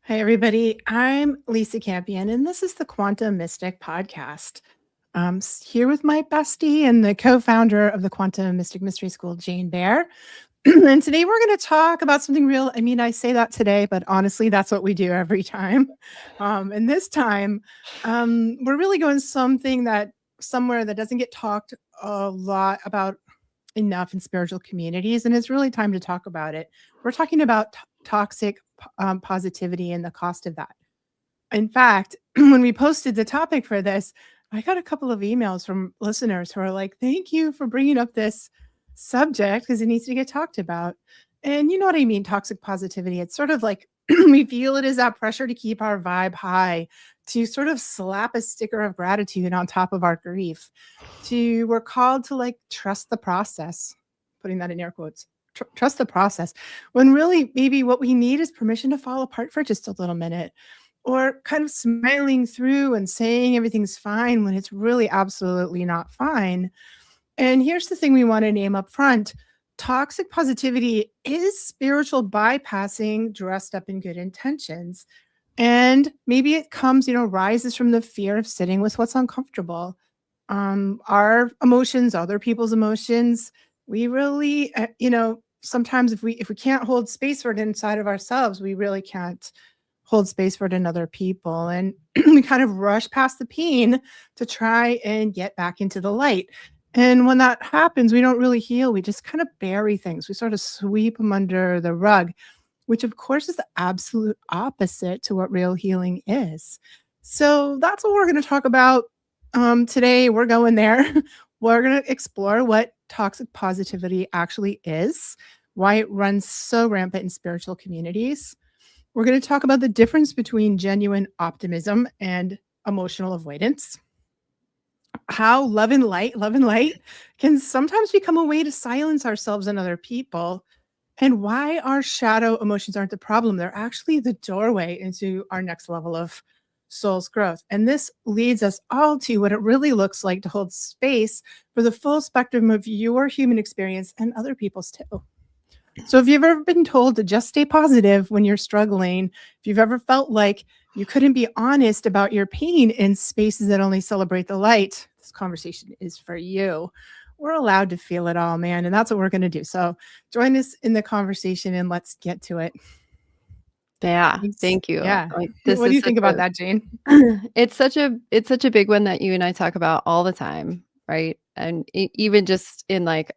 Hi, everybody. I'm Lisa Campion, and this is the Quantum Mystic Podcast. Here with my bestie and the co founder of the Quantum Mystic Mystery School, Jane Bear. And today we're going to talk about something real. I mean, I say that today, but honestly, that's what we do every time. And this time, we're really going somewhere that doesn't get talked a lot about enough in spiritual communities, and it's really time to talk about it. We're talking about toxic positivity and the cost of that. In fact, when we posted the topic for this, I got a couple of emails from listeners who are like, "Thank you for bringing up this subject because it needs to get talked about." And you know what I mean, toxic positivity. It's sort of like we feel it is that pressure to keep our vibe high, to sort of slap a sticker of gratitude on top of our grief. We're called to like trust the process, putting that in air quotes. Trust the process when really maybe what we need is permission to fall apart for just a little minute, or kind of smiling through and saying everything's fine when it's really absolutely not fine. And here's the thing we want to name up front: toxic positivity is spiritual bypassing dressed up in good intentions. And maybe it rises from the fear of sitting with what's uncomfortable. Our emotions, other people's emotions. We really, sometimes if we can't hold space for it inside of ourselves, we really can't hold space for it in other people. And we kind of rush past the pain to try and get back into the light. And when that happens, we don't really heal. We just kind of bury things. We sort of sweep them under the rug, which of course is the absolute opposite to what real healing is. So that's what we're going to talk about today. We're going there. We're going to explore what toxic positivity actually is, why it runs so rampant in spiritual communities. We're going to talk about the difference between genuine optimism and emotional avoidance. How love and light can sometimes become a way to silence ourselves and other people, and why our shadow emotions aren't the problem. They're actually the doorway into our next level of soul's growth. And this leads us all to what it really looks like to hold space for the full spectrum of your human experience and other people's too. So if you've ever been told to just stay positive when you're struggling, if you've ever felt like you couldn't be honest about your pain in spaces that only celebrate the light, this conversation is for you. We're allowed to feel it all, man, and that's what we're going to do. So join us in the conversation and let's get to it. Yeah, Thanks. thank you. Yeah. Like this What do is you such think about that, Jane? it's such a big one that you and I talk about all the time, right? And even just in like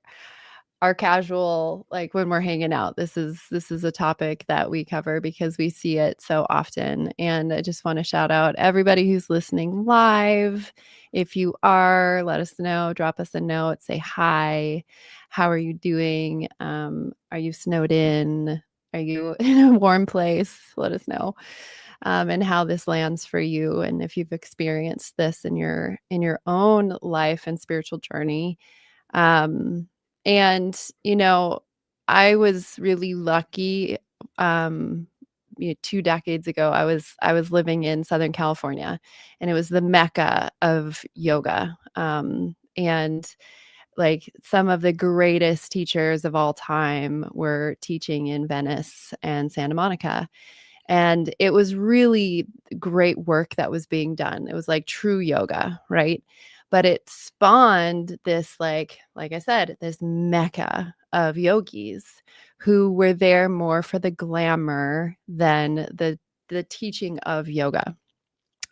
our casual, like when we're hanging out, this is a topic that we cover because we see it so often. And I just want to shout out everybody who's listening live. If you are, let us know, drop us a note, say hi. How are you doing? Are you snowed in? Are you in a warm place? Let us know. And how this lands for you, and if you've experienced this in your own life and spiritual journey. Um, and I was really lucky. Um, 2 decades ago, I was living in Southern California, and it was the mecca of yoga. And like some of the greatest teachers of all time were teaching in Venice and Santa Monica. And it was really great work that was being done. It was like true yoga, right? But it spawned this, like I said, this mecca of yogis who were there more for the glamour than the teaching of yoga.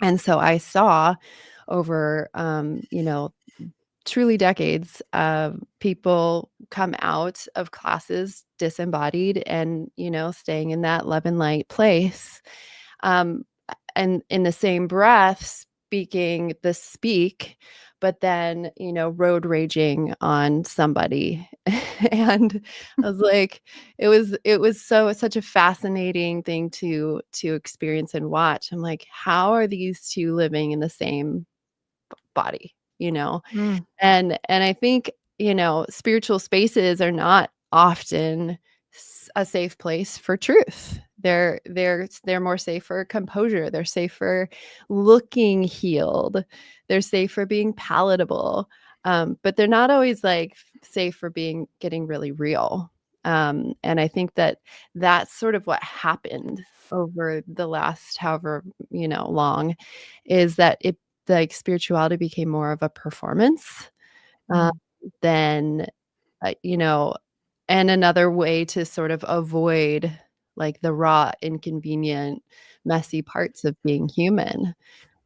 And so I saw over truly decades of people come out of classes disembodied and staying in that love and light place, um, and in the same breath speaking the speak, but then road raging on somebody. And I was like, it was such a fascinating thing to experience and watch. I'm like, how are these two living in the same body, Mm, and I think, spiritual spaces are not often a safe place for truth. They're more safe for composure. They're safe for looking healed. They're safe for being palatable. But they're not always like safe for getting really real. And I think that that's sort of what happened over the last however, long, is that like spirituality became more of a performance, uh, Mm. than, you know, and another way to sort of avoid like the raw, inconvenient, messy parts of being human.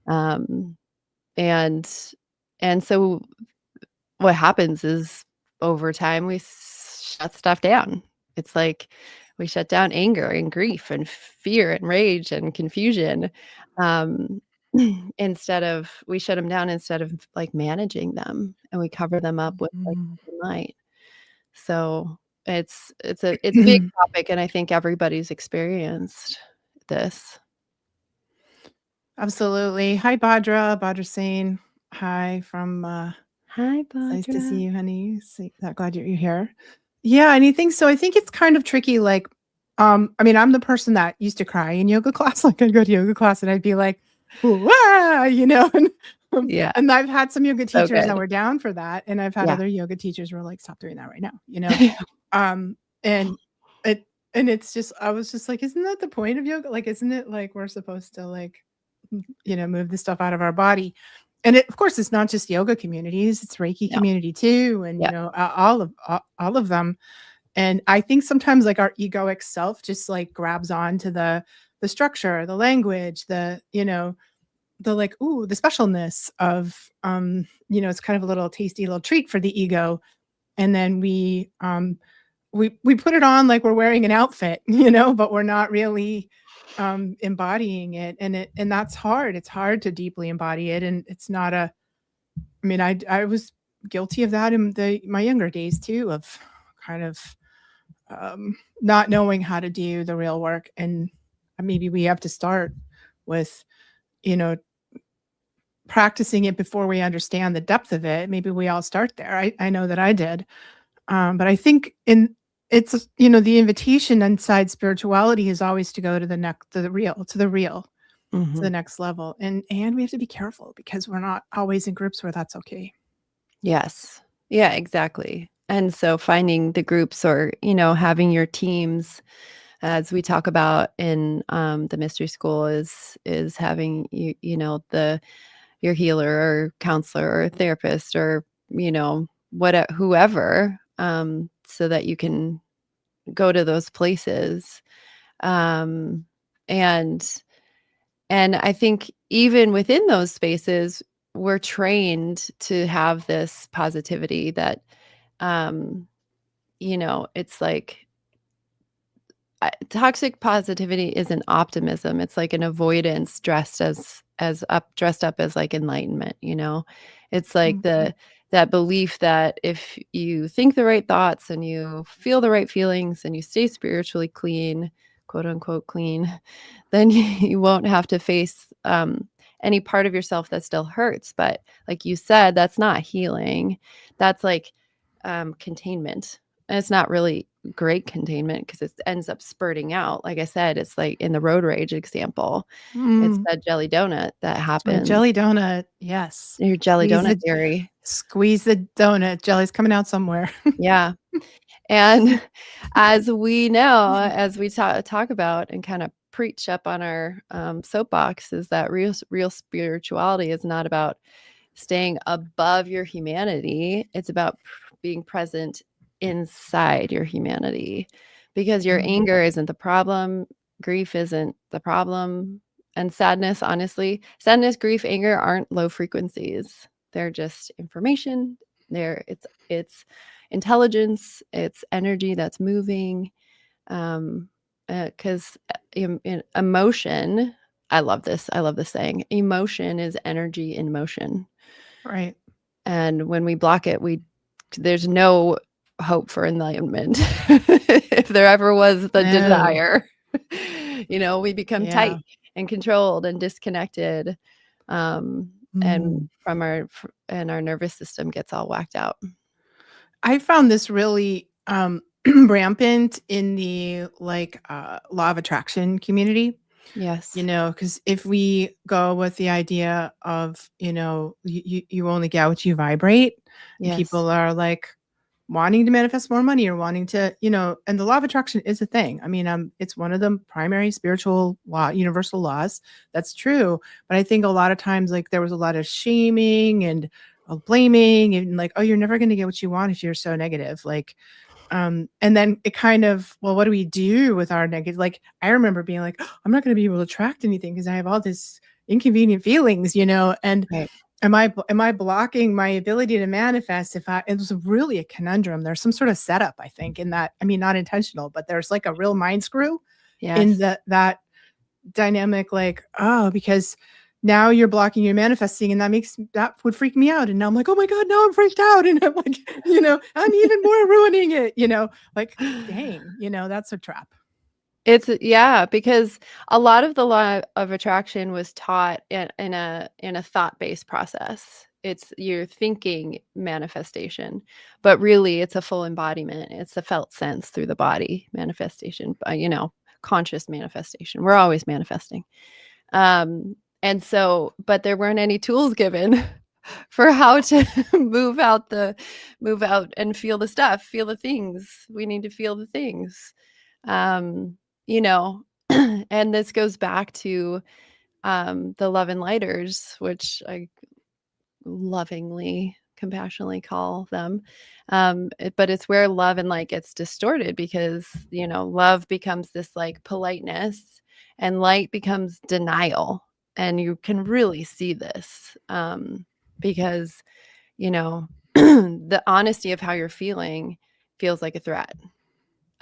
Um, and and so what happens is over time we shut stuff down. It's like we shut down anger and grief and fear and rage and confusion, um, instead of we shut them down instead of like managing them, and we cover them up with like Mhm. light. So it's a big topic, and I think everybody's experienced this. Absolutely. Hi, Badra. Badra Singh. Hi from Hi, it's nice to see Badra. you, honey. Glad you're here. Yeah, and you think so? I think it's kind of tricky. Like, I mean, I'm the person that used to cry in yoga class. Like, I'd go to yoga class and I'd be like, "Wah," Yeah, and I've had some yoga so teachers that good. were down for that, and I've had Yeah. other yoga teachers who were like, "Stop doing that right now." Um, and it and it's just I was just like, "Isn't that the point of yoga? Like, isn't it like we're supposed to like, move the stuff out of our body?" And of course, it's not just yoga communities; it's Reiki No. community too, and Yeah. all of them. And I think sometimes like our egoic self just like grabs on to the structure, the language, the like, ooh, the specialness of it's kind of a little tasty little treat for the ego. And then we put it on like we're wearing an outfit, but we're not really embodying it. And that's hard. It's hard to deeply embody it. And it's not a I mean, I was guilty of that in my younger days too, of kind of not knowing how to do the real work. And maybe we have to start with, you know, practicing it before we understand the depth of it. Maybe we all start there. I know that I did. But I think the invitation inside spirituality is always to go to the next, to the real, to the Mhm. next level. And we have to be careful because we're not always in groups where that's okay. Yes. Yeah, exactly. And so finding the groups or, having your teams, as we talk about in the mystery school, is having the your healer or counselor or therapist or whoever, so that you can go to those places, um, and I think even within those spaces, we're trained to have this positivity that, um, it's like toxic positivity isn't optimism. It's like an avoidance dressed up as like enlightenment. It's like Mhm. that belief that if you think the right thoughts and you feel the right feelings and you stay spiritually clean, quote unquote clean, then you won't have to face any part of yourself that still hurts. But like you said, that's not healing. That's like containment. And it's not really great containment because it ends up spurting out. Like I said, it's like in the road rage example, it's Mm. that jelly donut that A happens. jelly donut, yes. Your jelly Squeeze donut the theory. squeeze the donut. Jelly's coming out somewhere. Yeah. And as we know, as we talk about and kind of preach up on our soapbox, is that real spirituality is not about staying above your humanity. It's about being present inside your humanity, because your Mm. anger isn't the problem, grief isn't the problem, and sadness, honestly, sadness, grief, anger aren't low frequencies. They're just information. It's intelligence, it's energy that's moving. Because emotion, I love this saying, emotion is energy in motion. Right. And when we block it, there's no hope for enlightenment. If there ever was the No. desire, we become tight Yeah. and controlled and disconnected. And Mm. and our nervous system gets all whacked out. I found this really rampant in the like law of attraction community, Yes. because if we go with the idea of, you only get what you vibrate, and Yes. people are like, wanting to manifest more money or wanting to, and the law of attraction is a thing. I mean, it's one of the primary spiritual universal laws. That's true. But I think a lot of times, like, there was a lot of shaming and blaming and like, oh, you're never going to get what you want if you're so negative. Like, and then it kind of, well, what do we do with our negative? Like, I remember being like, "Oh, I'm not going to be able to attract anything because I have all this inconvenient feelings, and Right. am I blocking my ability to manifest if it was really a conundrum. There's some sort of setup, I think, in that. I mean, not intentional, but there's like a real mind screw in Yes. that dynamic, like, oh, because now you're blocking your manifesting, and that would freak me out. And now I'm like, oh my God, now I'm freaked out. And I'm like, I'm even more ruining it, like, dang, that's a trap. Yeah, because a lot of the law of attraction was taught in a thought-based process. It's your thinking manifestation, but really it's a full embodiment. It's a felt sense through the body manifestation, conscious manifestation. We're always manifesting. And so, but there weren't any tools given for how to move out and feel the stuff, feel the things. We need to feel the things. Um, you know, and this goes back to the love and lighters, which I lovingly, compassionately call them. But it's where love and light gets distorted because, love becomes this like politeness and light becomes denial. And you can really see this because, the honesty of how you're feeling feels like a threat.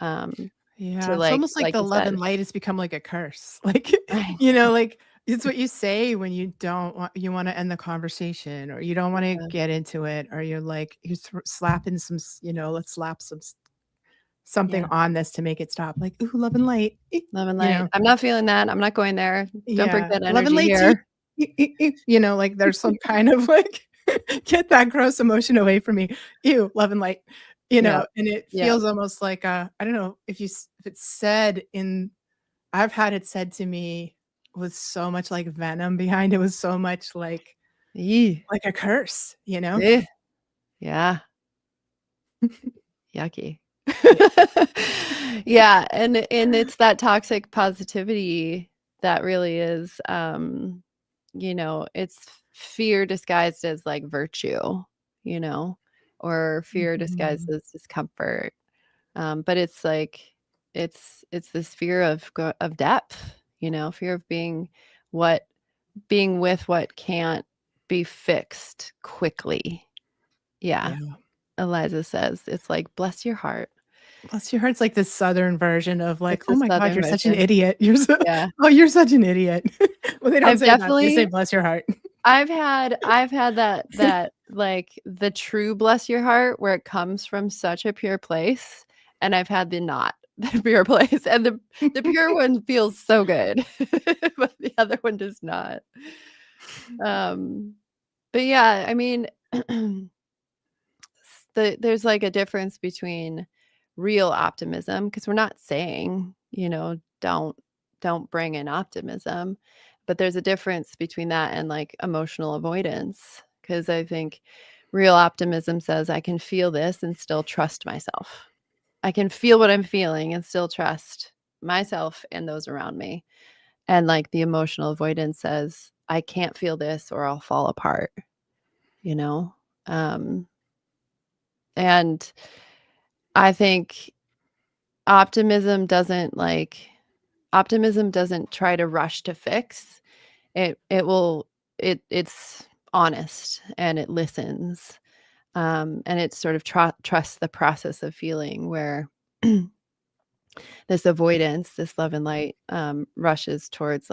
To Yeah, it's almost like like the you love said. and light has become like a curse. Like, Right. like it's what you say when you want to end the conversation, or you don't want to Yeah. get into it, or you're like slapping some, let's slap something Yeah. on this to make it stop. Like, ooh, love and light. Love and You light. know, I'm not feeling that. I'm not going there. Don't bring yeah, that love and energy light to here. like there's some kind of like get that gross emotion away from me. Ew, love and light. Yeah. And it Yeah. feels almost like I don't know if it's said in I've had it said to me with so much, like, venom behind it, with so much, Yee. like a curse, Eh. Yeah. Yucky. Yeah. Yeah, and it's that toxic positivity that really is, it's fear disguised as, like, virtue, you know, or fear disguised Mhm. as discomfort. But it's like it's this fear of depth, fear of being with what can't be fixed quickly. Yeah. Yeah. Eliza says, it's like, "Bless your heart." Bless your heart's like this Southern version of like, It's "Oh a my god, Southern you're such an version. idiot. Yeah. You're such an idiot." Well, they don't I've say that. They say, definitely "Bless your heart." I've had that, like, the true bless your heart where it comes from such a pure place, and I've had the not the pure place, and the pure one feels so good, but the other one does not. Um, but yeah, I mean, there's, like, a difference between real optimism, because 'cause we're not saying, don't bring in optimism, but there's a difference between that and, like, emotional avoidance. Because I think real optimism says, "I can feel this and still trust myself. I can feel what I'm feeling and still trust myself and those around me." And, like, the emotional avoidance says, "I can't feel this or I'll fall apart," you know? Um, and I think optimism doesn't, optimism doesn't try to rush to fix. It will it's honest and it listens, and it sort of trusts the process of feeling where this avoidance, this love and light, rushes towards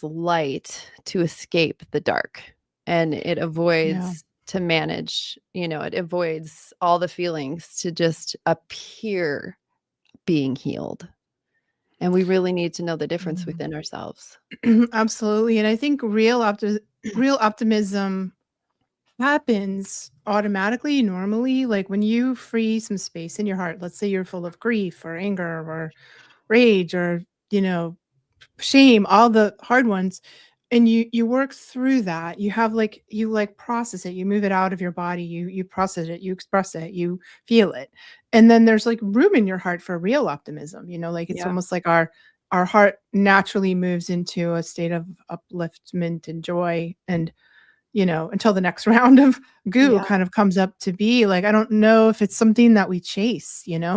light to escape the dark, and it Yeah. avoids to manage, it avoids all the feelings to just appear being healed. And we really need to know the difference within ourselves. Absolutely, and I think real optimism happens automatically, normally, like, when you free some space in your heart. Let's say you're full of grief or anger or rage or, you know, shame, all the hard ones. and you work through that. You have like, you like process it, you move it out of your body, you process it, you express it, you feel it, and then there's like room in your heart for real optimism, like it's Yeah. almost like our heart naturally moves into a state of upliftment and joy, and until the next round of goo Yeah. kind of comes up to be. Like, I don't know if it's something that we chase, Yeah.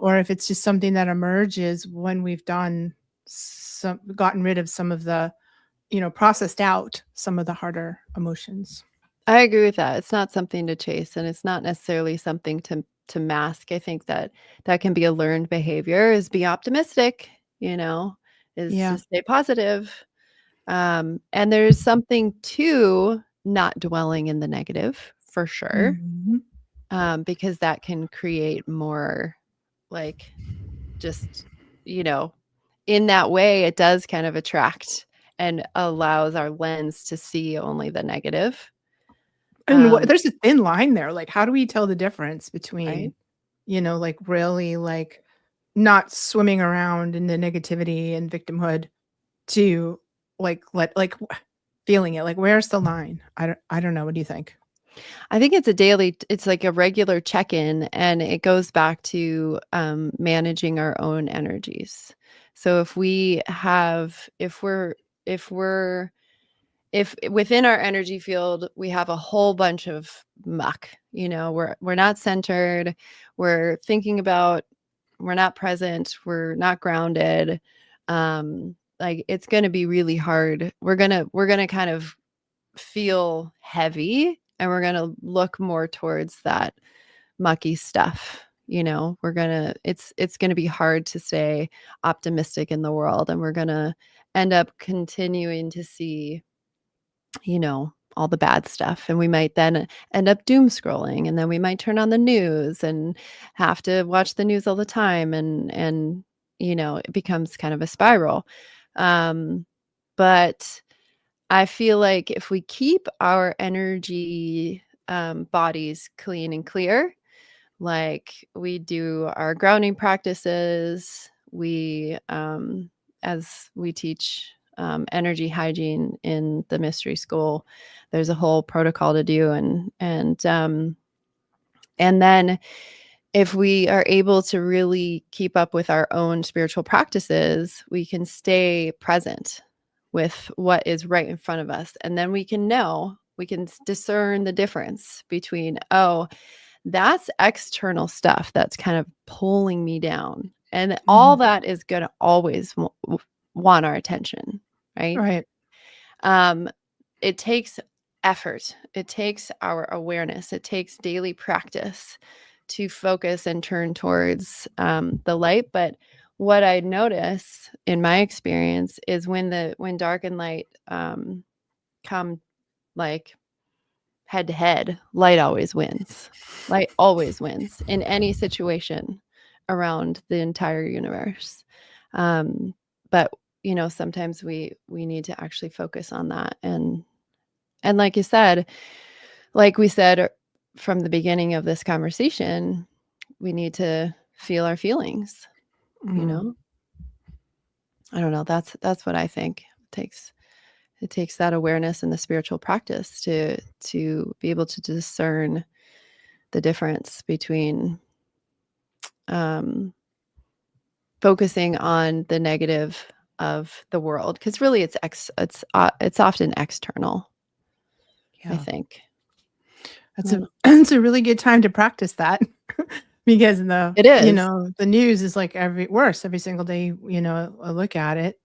or if it's just something that emerges when we've gotten rid of some of the, processed out some of the harder emotions. I agree with that. It's not something to chase, and it's not necessarily something to mask. I think that that can be a learned behavior, is be optimistic, is Yeah. to stay positive. And there's something to not dwelling in the negative for sure, Mhm. because that can create more, like, just, you know, in that way, it does kind of attract and allows our lens to see only the negative. And Um, there's a thin line there. Like, how do we tell the difference right? between, like really like not swimming around in the negativity and victimhood to feeling it? Like, where's the line? I don't know. What do you think? I think it's like a regular check-in, and it goes back to managing our own energies. So if we're if within our energy field we have a whole bunch of muck, we're not centered, we're thinking about, we're not present, we're not grounded, like, it's going to be really hard. We're going to kind of feel heavy, and we're going to look more towards that mucky stuff. It's going to be hard to stay optimistic in the world, and we're going to end up continuing to see, all the bad stuff. And we might then end up doom scrolling, and then we might turn on the news and have to watch the news all the time. And it becomes kind of a spiral. But I feel like if we keep our energy bodies clean and clear, like we do our grounding practices, as we teach energy hygiene in the mystery school, there's a whole protocol to do, and then if we are able to really keep up with our own spiritual practices, we can stay present with what is right in front of us. And then we can discern the difference between, oh, that's external stuff that's kind of pulling me down. And all Mhm. that is going to always want our attention, right? Right. Um, it takes effort. It takes our awareness. It takes daily practice to focus and turn towards the light. But what I notice in my experience is when dark and light come, like, head to head, light always wins. Light always wins in any situation around the entire universe. Um, but sometimes we need to actually focus on that, and like you said, like we said from the beginning of this conversation, we need to feel our feelings, you Mhm. know? I don't know, that's what I think. It takes that awareness and the spiritual practice to be able to discern the difference between um, focusing on the negative of the world, because really it's often external, I Yeah. think. That's a Um, it's a really good time to practice that because it is. the news is like every single day, I look at it.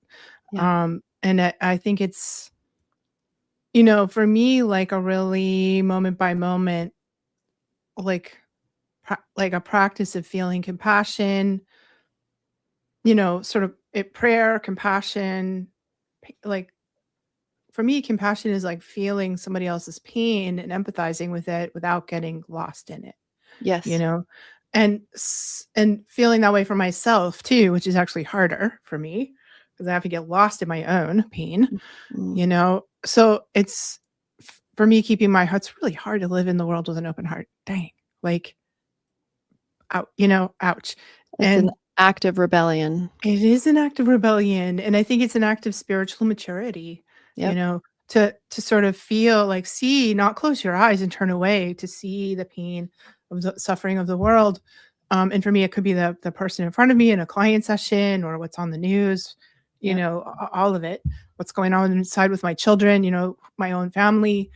Yeah. And I think it's, for me, like a really moment by moment, like like a practice of feeling compassion, sort of prayer, compassion, like for me, compassion is like feeling somebody else's pain and empathizing with it without getting lost in it. you Yes. know and feeling that way for myself too, which is actually harder for me because I have to get lost in my own pain. Mm. So it's for me, keeping my heart's really hard to live in the world with an open heart. Dang. Like, ouch. It's an And act of rebellion. it is an act of rebellion, and I think it's an act of spiritual maturity. Yep. to sort of feel like, see, not close your eyes and turn away, to see the pain of the suffering of the world. And for me, it could be the person in front of me in a client session, or what's on the news, Yep. all of it, what's going on inside with my children, my own family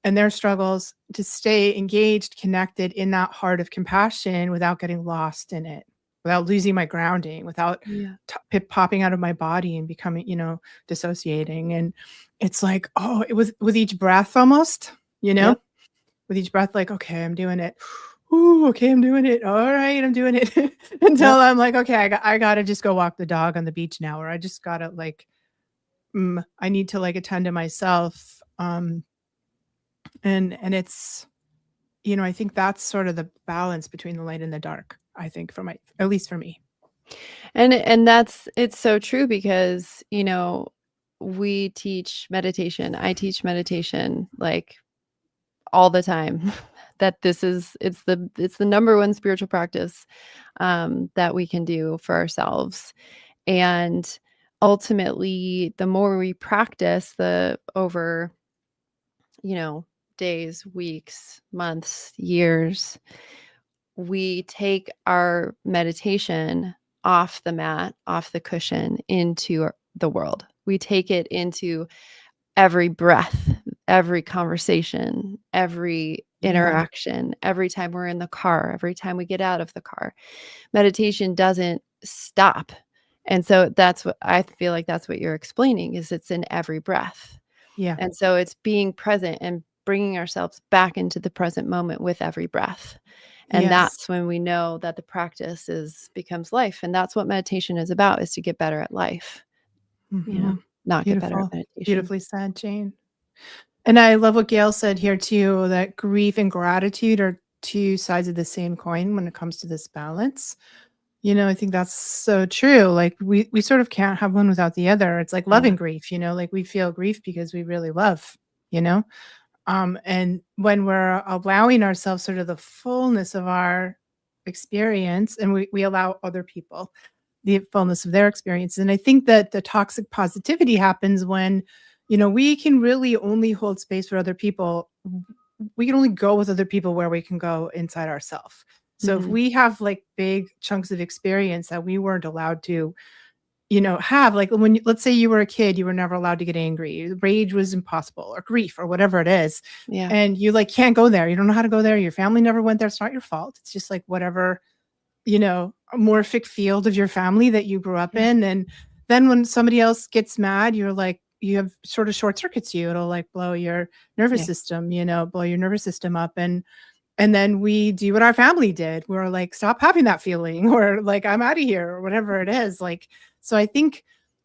and their struggles, to stay engaged, connected in that heart of compassion without getting lost in it, without losing my grounding, without Yeah. popping out of my body and becoming, dissociating. And it's like, oh, it was with each breath almost, Yep. with each breath, like, okay, I'm doing it. Ooh, okay, I'm doing it. All right, I'm doing it until Yep. I'm like, okay, I gotta just go walk the dog on the beach now, or I just gotta like, I need to like attend to myself. And it's, I think that's sort of the balance between the light and the dark, I think at least for me. And it's so true because, we teach meditation. I teach meditation like all the time. That it's the number one spiritual practice that we can do for ourselves. And ultimately, the more we practice the over, days, weeks, months, years, we take our meditation off the mat, off the cushion into the world. We take it into every breath, every conversation, every Yeah. interaction, every time we're in the car, every time we get out of the car. Meditation doesn't stop. And so that's what I feel like that's what you're explaining is it's in every breath. Yeah. And so it's being present and bringing ourselves back into the present moment with every breath. And Yes. that's when we know that the practice becomes life. And that's what meditation is about, is to get better at life, Hmm. not get better at Beautiful. meditation. Beautifully said, Jane. And I love what Gail said here too, that grief and gratitude are two sides of the same coin when it comes to this balance. I think that's so true. Like we sort of can't have one without the other. It's like love Yeah. and grief, like we feel grief because we really love, you know? And when we're allowing ourselves sort of the fullness of our experience, and we allow other people the fullness of their experience. And I think that the toxic positivity happens when, we can really only hold space for other people. We can only go with other people where we can go inside ourselves. So if Mhm. we have like big chunks of experience that we weren't allowed to, have, like when let's say you were a kid, you were never allowed to get angry. Rage was impossible, or grief, or whatever it is. Yeah. And you like can't go there. You don't know how to go there. Your family never went there. It's not your fault. It's just like whatever, morphic field of your family that you grew up Yeah. in. And then when somebody else gets mad, you're like, you have sort of short circuits you. It'll like blow your nervous Yeah. system, blow your nervous system up. And then we do what our family did. We're like, stop having that feeling, or like, I'm out of here, or whatever it is. Like, so I think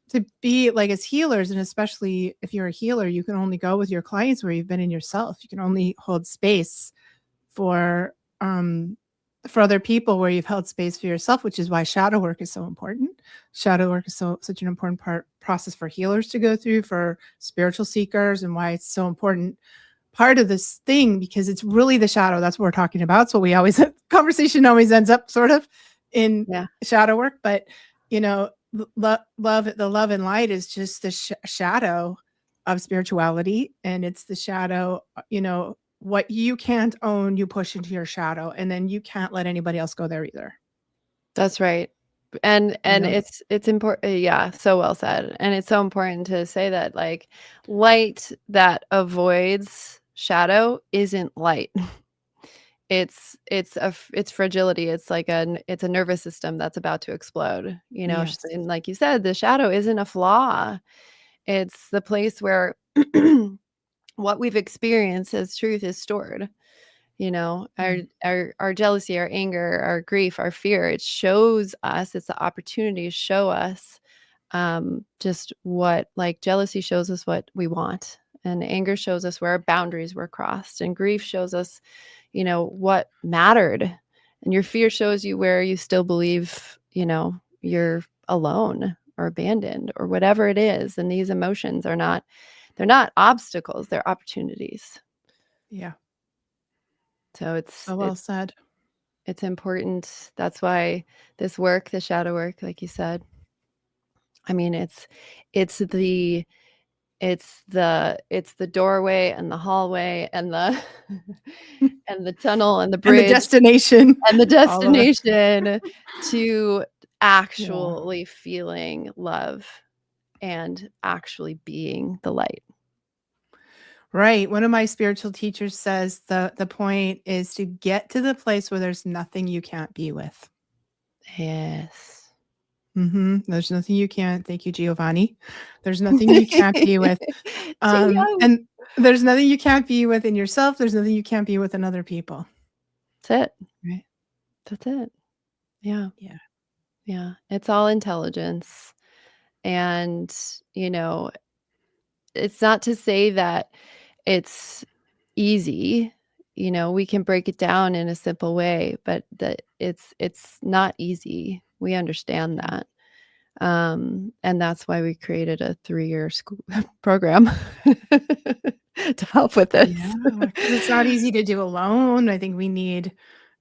to be like, as healers, and especially if you're a healer, you can only go with your clients where you've been in yourself. You can only hold space for um for other people where you've held space for yourself, which is why shadow work is so important. Shadow work is such an important process for healers to go through, for spiritual seekers, and why it's so important part of this thing, because it's really the shadow. That's what we're talking about. So we always conversation always ends up sort of in Yeah. shadow work, but love, the love and light is just the shadow of spirituality, and it's the shadow, what you can't own, you push into your shadow, and then you can't let anybody else go there either. That's right. And You it's important. Yeah, so well said. And it's so important to say that like light that avoids shadow isn't light. It's fragility. It's like it's a nervous system that's about to explode, Yes. and like you said, the shadow isn't a flaw. It's the place where what we've experienced as truth is stored. Our Mm. our jealousy, our anger, our grief, our fear, it shows us, it's the opportunity to show us just what, like, jealousy shows us what we want, and anger shows us where our boundaries were crossed, and grief shows us, what mattered, and your fear shows you where you still believe, you're alone or abandoned or whatever it is. And these emotions they're not obstacles, they're opportunities. Yeah. So So well said. it's important. That's why this work, the shadow work, like you said, I mean, it's the it's the doorway and the hallway and the and the tunnel and the And the bridge destination. and the All of it. destination to Yeah. actually feeling love and actually being the light. Right. One of my spiritual teachers says the point is to get to the place where there's nothing you can't be with. Yes. There's nothing you can't. Thank you, Giovanni. There's nothing you can't be with. Geo. And there's nothing you can't be with in yourself. There's nothing you can't be with in other people. That's it. Right. That's it. Yeah. Yeah. Yeah. It's all intelligence. And, it's not to say that it's easy. We can break it down in a simple way, but that it's not easy. We understand Yeah. that. And that's why we created a 3-year school program to help with this. Yeah, because it's not easy to do alone. I think we need,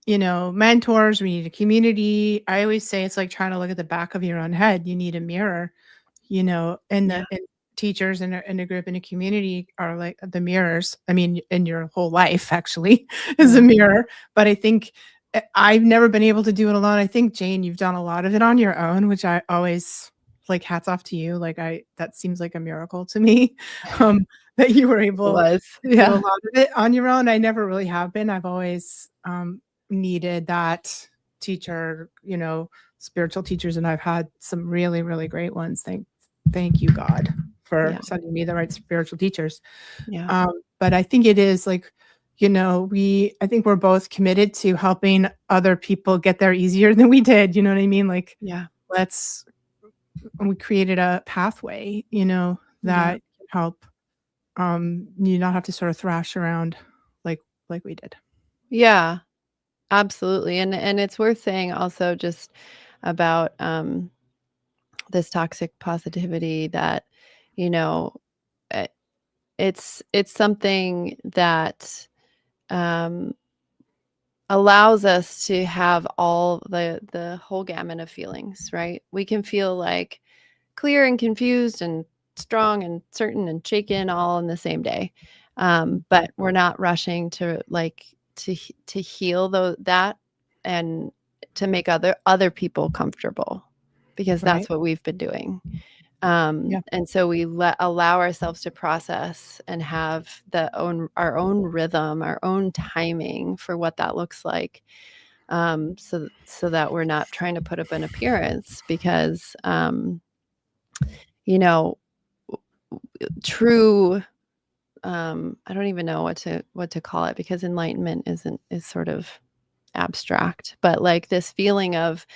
mentors. We need a community. I always say it's like trying to look at the back of your own head. You need a mirror, and Yeah. and teachers in a group in a community are like the mirrors. I mean, in your whole life actually is Yeah. a mirror. But I think I've never been able to do it alone. I think Jane, you've done a lot of it on your own, which I always like hats off to you. Like that seems like a miracle to me. That you were It able was. to do a Yeah. lot of it on your own. I never really have been. I've always needed that teacher, spiritual teachers, and I've had some really, really great ones. Thank you, God, for Yeah. sending me the right spiritual teachers. Yeah. But I think it is like, I think we're both committed to helping other people get there easier than we did. You know what I mean? Like, Yeah. we created a pathway, Yeah. that can help you not have to sort of thrash around like we did. Yeah. Absolutely. And it's worth saying also just about this toxic positivity that, you know, eh, it's something that um allows us to have all the whole gamut of feelings, right? We can feel like clear and confused and strong and certain and shaken all in the same day. But we're not rushing to to heal that and to make other people comfortable, because Right. that's what we've been doing. Yeah. And so we allow ourselves to process and have our own rhythm, our own timing for what that looks like. So that we're not trying to put up an appearance, because you know true I don't even know what to call it, because enlightenment is sort of abstract, but like this feeling of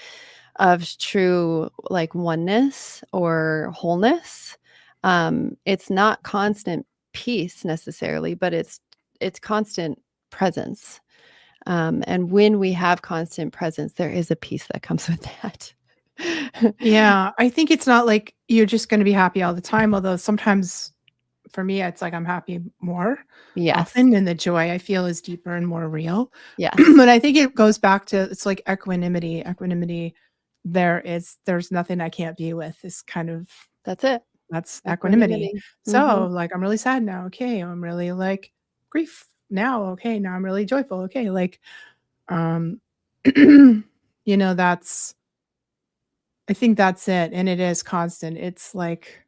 true like oneness or wholeness. It's not constant peace necessarily, but it's constant presence. And when we have constant presence, there is a peace that comes with that. Yeah, I think it's not like you're just gonna be happy all the time, although sometimes for me, it's like I'm happy more Yes. often, and the joy I feel is deeper and more real. Yes. But I think it goes back to it's like equanimity. Equanimity, there's nothing I can't be with is kind of That's it. that's equanimity. Equanimity. So, like, I'm really sad now, okay, I'm really, like, grief now, okay, now I'm really joyful, okay, like, um, that's I think that's it, and it is constant. It's, like,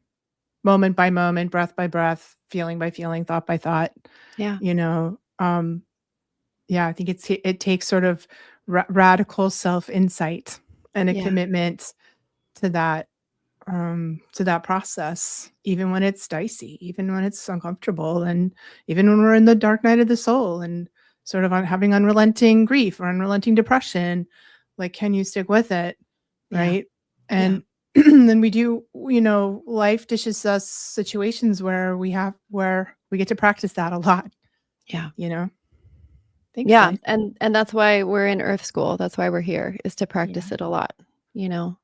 moment by moment, breath by breath, feeling by feeling, thought by thought, Yeah. you know, yeah, I think it takes sort of radical self-insight and a Yeah. commitment to to that process, even when it's dicey, even when it's uncomfortable, and even when we're in the dark night of the soul and sort of having unrelenting grief or unrelenting depression, like, can you stick with it? Yeah. Right. Yeah. And then we do, life dishes us situations where we get to practice that a lot, Yeah. you know? Thanks, Yeah, life. and that's why we're in Earth School. That's why we're here, is to Yeah. practice it a lot, you know?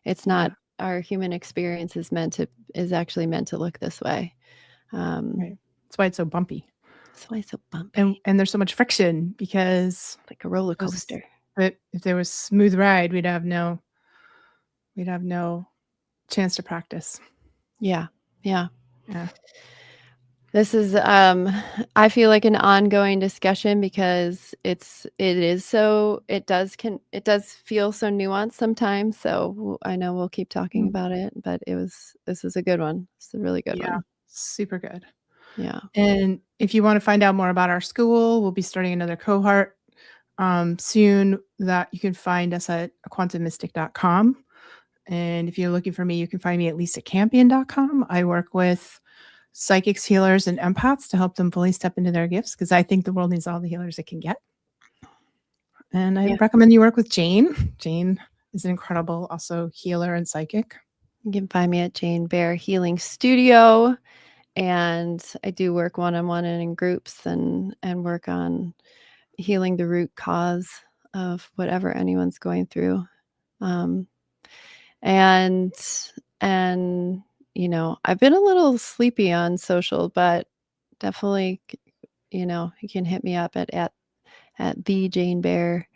It's not Yeah. our human experience is actually meant to look this way. Right. That's why it's so bumpy. That's why it's so And bumpy, there's so much friction because like a roller There's coaster. but if there was smooth ride, we'd have no chance to practice. Yeah. Yeah. Yeah. This is, I feel like an ongoing discussion because it does feel so nuanced sometimes. So I know we'll keep talking Mm. about it, but this was a good one. It's a really good Yeah. one. Super good. Yeah. And if you want to find out more about our school, we'll be starting another cohort soon that you can find us at quantummystic.com. And if you're looking for me, you can find me at lisacampion.com. I work with psychics, healers, and empaths to help them fully step into their gifts because I think the world needs all the healers it can get. And I Yeah. recommend you work with Jane. Jane is an incredible also healer and psychic. You can find me at Jane Bear Healing Studio. And I do work one-on-one and in groups and work on healing the root cause of whatever anyone's going through. Um, and and I've been a little sleepy on social, but definitely, you can hit me up at the Jane Bear,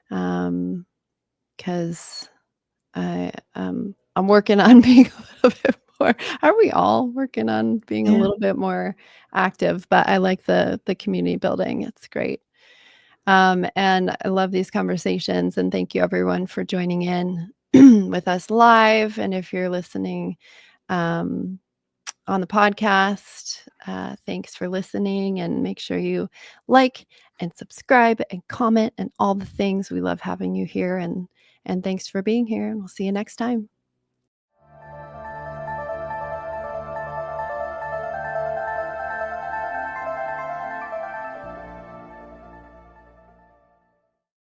because I'm working on being a little bit more. Are we all working on being a Yeah. little bit more active? But I like the community building. It's great. And I love these conversations. And thank you everyone for joining in with us live. And if you're listening um, on the podcast, thanks for listening. And make sure you like and subscribe and comment and all the things. We love having you here. And thanks for being here. And we'll see you next time.